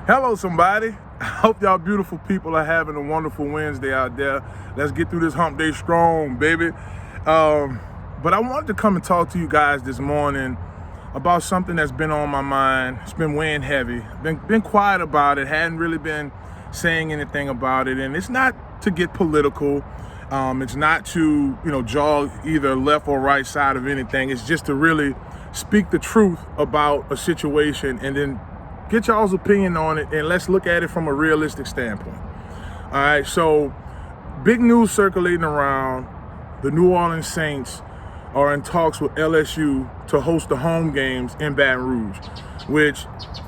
Hello, somebody. I hope y'all beautiful people are having a wonderful Wednesday out there. Let's get through this hump day strong, baby. But I wanted to come and talk to you guys this morning about something that's been on my mind. It's been weighing heavy. Been quiet about it. Hadn't really been saying anything about it. And it's not to get political. It's not to, jog either left or right side of anything. It's just to really speak the truth about a situation and then get y'all's opinion on it, and let's look at it from a realistic standpoint. All right, so big news circulating around. The New Orleans Saints are in talks with LSU to host the home games in Baton Rouge, which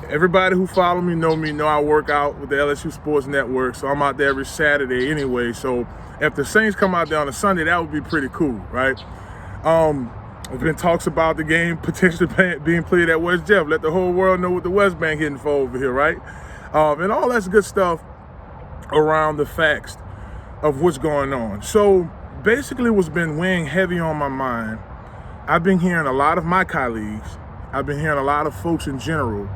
everybody who follow me know I work out with the LSU Sports Network, so I'm out there every Saturday anyway. So if the Saints come out there on a Sunday, that would be pretty cool, right? There's been talks about the game potentially being played at West Jeff. Let the whole world know what the West Bank hitting for over here, right? And all that's good stuff around the facts of what's going on. So basically what's been weighing heavy on my mind, I've been hearing a lot of my colleagues, I've been hearing a lot of folks in general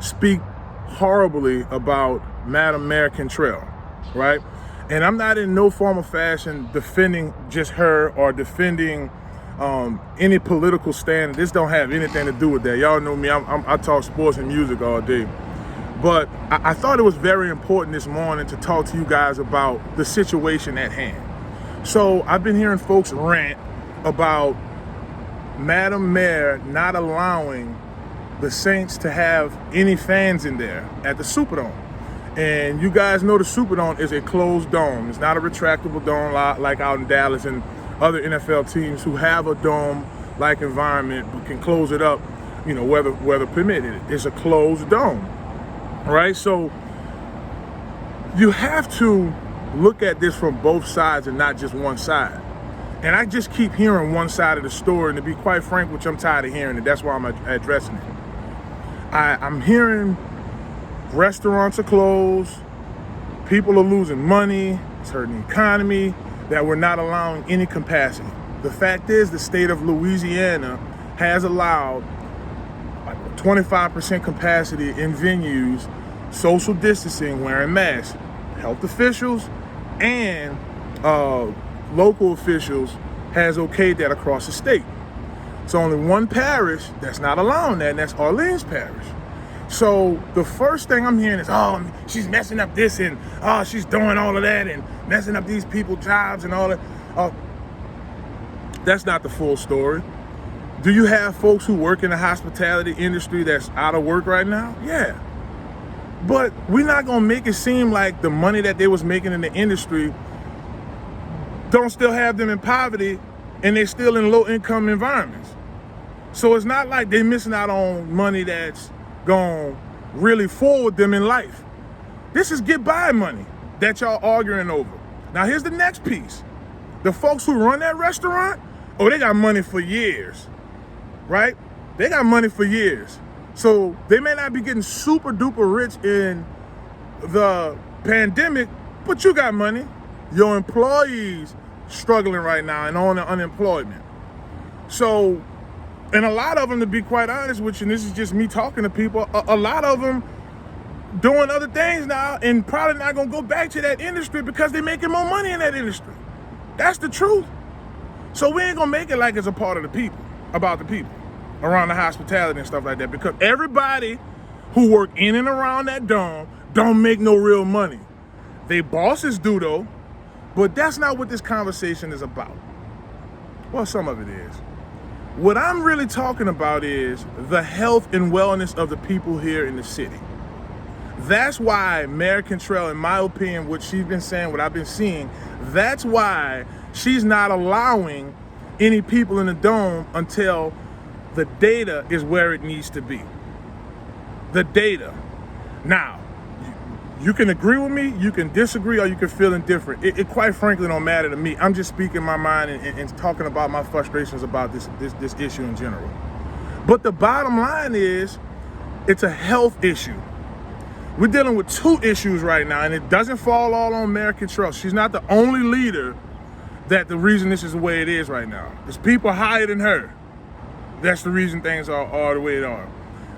speak horribly about Madam Mayor Cantrell, right? And I'm not in no form or fashion defending just her or defending any political stand. This don't have anything to do with that. Y'all know me, I talk sports and music all day. But I thought it was very important this morning to talk to you guys about the situation at hand. So I've been hearing folks rant about Madam Mayor not allowing the Saints to have any fans in there at the Superdome. And you guys know the Superdome is a closed dome. It's not a retractable dome like out in Dallas and other NFL teams who have a dome-like environment but can close it up, weather permitted. It's a closed dome, right? So you have to look at this from both sides and not just one side. And I just keep hearing one side of the story, and to be quite frank with you, I'm tired of hearing it. That's why I'm addressing it. I'm hearing restaurants are closed, people are losing money, it's hurting the economy, that we're not allowing any capacity. The fact is, the state of Louisiana has allowed like 25% capacity in venues, social distancing, wearing masks. Health officials and local officials has okayed that across the state. It's only one parish that's not allowing that, and that's Orleans Parish. So the first thing I'm hearing is, she's messing up this and she's doing all of that and messing up these people's jobs and all that. That's not the full story. Do you have folks who work in the hospitality industry that's out of work right now? Yeah. But we're not going to make it seem like the money that they was making in the industry don't still have them in poverty and they're still in low-income environments. So it's not like they're missing out on money that's going to really forward them in life. This is get-by money that y'all arguing over. Now, here's the next piece. The folks who run that restaurant, they got money for years, right? They got money for years. So they may not be getting super duper rich in the pandemic, but you got money. Your employees struggling right now and on unemployment. So, and a lot of them, to be quite honest with you, and this is just me talking to people, a lot of them doing other things now and probably not going to go back to that industry because they're making more money in that industry. That's the truth. So we ain't going to make it like it's a part of the people, about the people around the hospitality and stuff like that, because everybody who work in and around that dome don't make no real money. They bosses do though, but that's not what this conversation is about. Well, some of it is. What I'm really talking about is the health and wellness of the people here in the city. That's why Mayor Cantrell, in my opinion, what she's been saying, what I've been seeing, that's why she's not allowing any people in the dome until the data is where it needs to be. The data. Now, you can agree with me, you can disagree, or you can feel indifferent. It quite frankly don't matter to me. I'm just speaking my mind and talking about my frustrations about this issue in general. But the bottom line is, it's a health issue. We're dealing with two issues right now, and it doesn't fall all on Mayor Cantrell. She's not the only leader that the reason this is the way it is right now. There's people higher than her. That's the reason things are the way they are.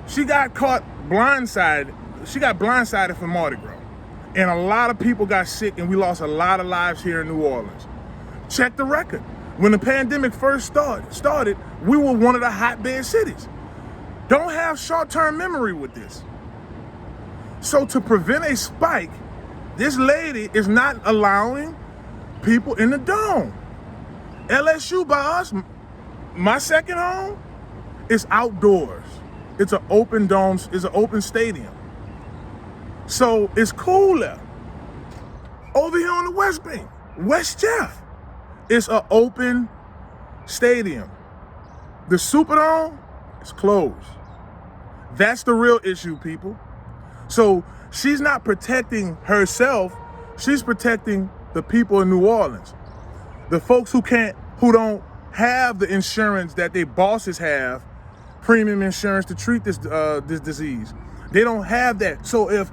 She got caught blindsided blindsided for Mardi Gras. And a lot of people got sick, and we lost a lot of lives here in New Orleans. Check the record. When the pandemic first started, we were one of the hotbed cities. Don't have short-term memory with this. So to prevent a spike, this lady is not allowing people in the dome. LSU by us, my second home, is outdoors. It's an open dome, it's an open stadium. So it's cool there. Over here on the West Bank, West Jeff, it's an open stadium. The Superdome is closed. That's the real issue, people. So she's not protecting herself, she's protecting the people in New Orleans. The folks who don't have the insurance that their bosses have, premium insurance to treat this disease. They don't have that. So if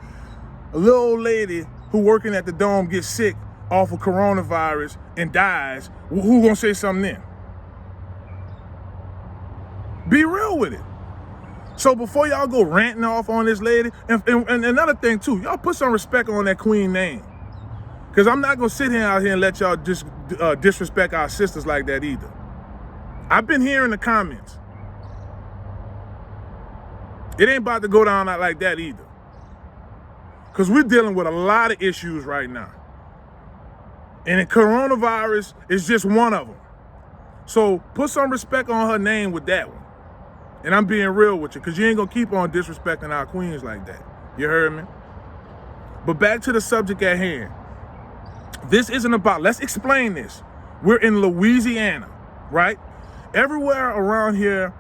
a little old lady who working at the Dome gets sick off of coronavirus and dies, who gonna say something then? Be real with it. So before y'all go ranting off on this lady, and another thing too, y'all put some respect on that queen name. Because I'm not gonna sit here out here and let y'all just disrespect our sisters like that either. I've been hearing the comments. It ain't about to go down like that either. Because we're dealing with a lot of issues right now. And the coronavirus is just one of them. So put some respect on her name with that one. And I'm being real with you, because you ain't gonna keep on disrespecting our queens like that. You heard me? But back to the subject at hand. This isn't about, let's explain this. We're in Louisiana, right? Everywhere around here,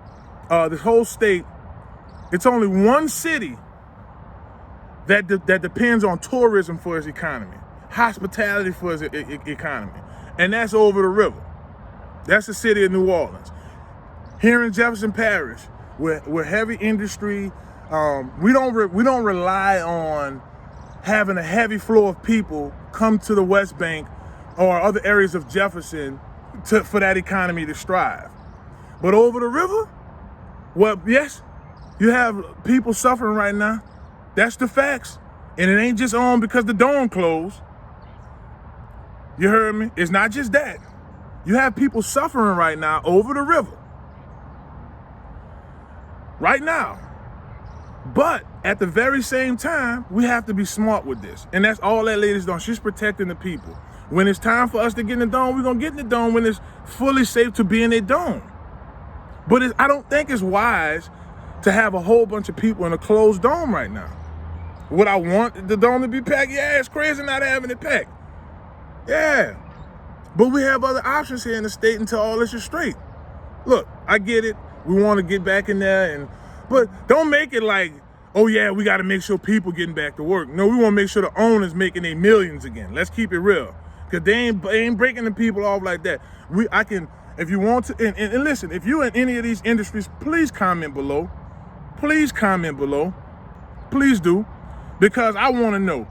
this whole state, it's only one city that depends on tourism for its economy, hospitality for its economy, and that's over the river. That's the city of New Orleans. Here in Jefferson Parish, we're heavy industry. We don't rely on having a heavy flow of people come to the West Bank or other areas of Jefferson for that economy to strive. But over the river, well, yes, you have people suffering right now. That's the facts. And it ain't just on because the Dome closed. You heard me? It's not just that. You have people suffering right now over the river. Right now. But at the very same time, we have to be smart with this. And that's all that lady's doing. She's protecting the people. When it's time for us to get in the Dome, we're going to get in the Dome when it's fully safe to be in a Dome. But I don't think it's wise to have a whole bunch of people in a closed Dome right now. Would I want the Dome to be packed? Yeah, it's crazy not having it packed. Yeah. But we have other options here in the state until all this is straight. Look, I get it. We want to get back in there, but don't make it like, oh yeah, we got to make sure people getting back to work. No, we want to make sure the owners making their millions again. Let's keep it real. Because they ain't breaking the people off like that. If you want to, and listen, if you're in any of these industries, please comment below. Please comment below. Please do. Because I want to know,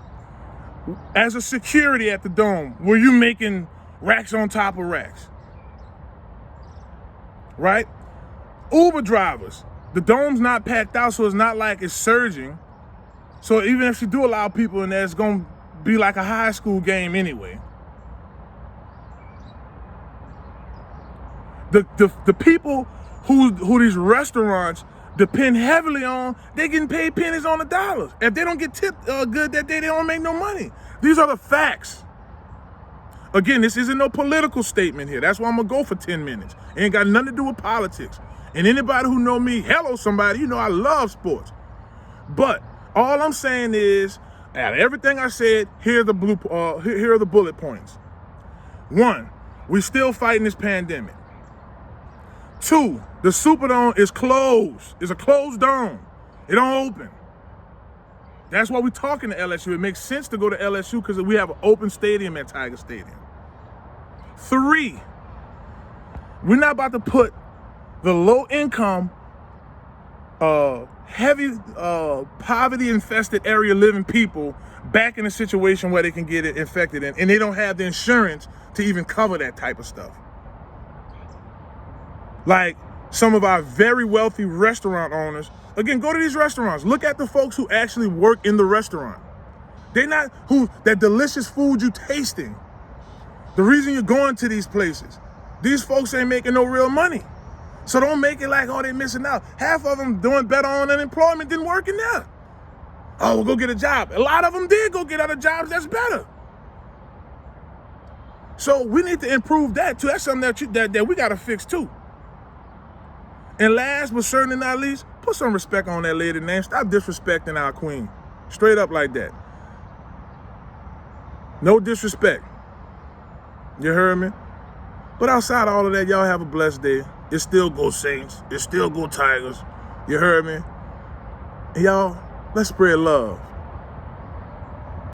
as a security at the Dome, were you making racks on top of racks? Right? Uber drivers, the Dome's not packed out, so it's not like it's surging. So even if you do allow people in there, it's going to be like a high school game anyway. The people who these restaurants depend heavily on, they getting paid pennies on the dollars. If they don't get tipped good that day, they don't make no money. These are the facts. Again, this isn't no political statement here. That's why I'm going to go for 10 minutes. It ain't got nothing to do with politics. And anybody who know me, hello somebody, you know I love sports. But all I'm saying is, out of everything I said, here are the bullet points. 1, we still fighting this pandemic. 2, the Superdome is closed. It's a closed dome. It don't open. That's why we're talking to LSU. It makes sense to go to LSU because we have an open stadium at Tiger Stadium. 3, we're not about to put the low-income, heavy, poverty-infested area living people back in a situation where they can get it infected in, and they don't have the insurance to even cover that type of stuff. Like some of our very wealthy restaurant owners Again, go to these restaurants. Look at the folks who actually work in the restaurant. They're not that delicious food you tasting. The reason you're going to these places, these folks ain't making no real money. So don't make it like, oh, they're missing out. Half of them doing better on unemployment than working there. Oh, we'll go get a job. A lot of them did go get other jobs that's better. So we need to improve that too. That's something that we got to fix too. And last but certainly not least, put some respect on that lady name. Stop disrespecting our queen. Straight up like that. No disrespect. You heard me? But outside of all of that, y'all have a blessed day. It still go Saints. It still go Tigers. You heard me? And y'all, let's spread love.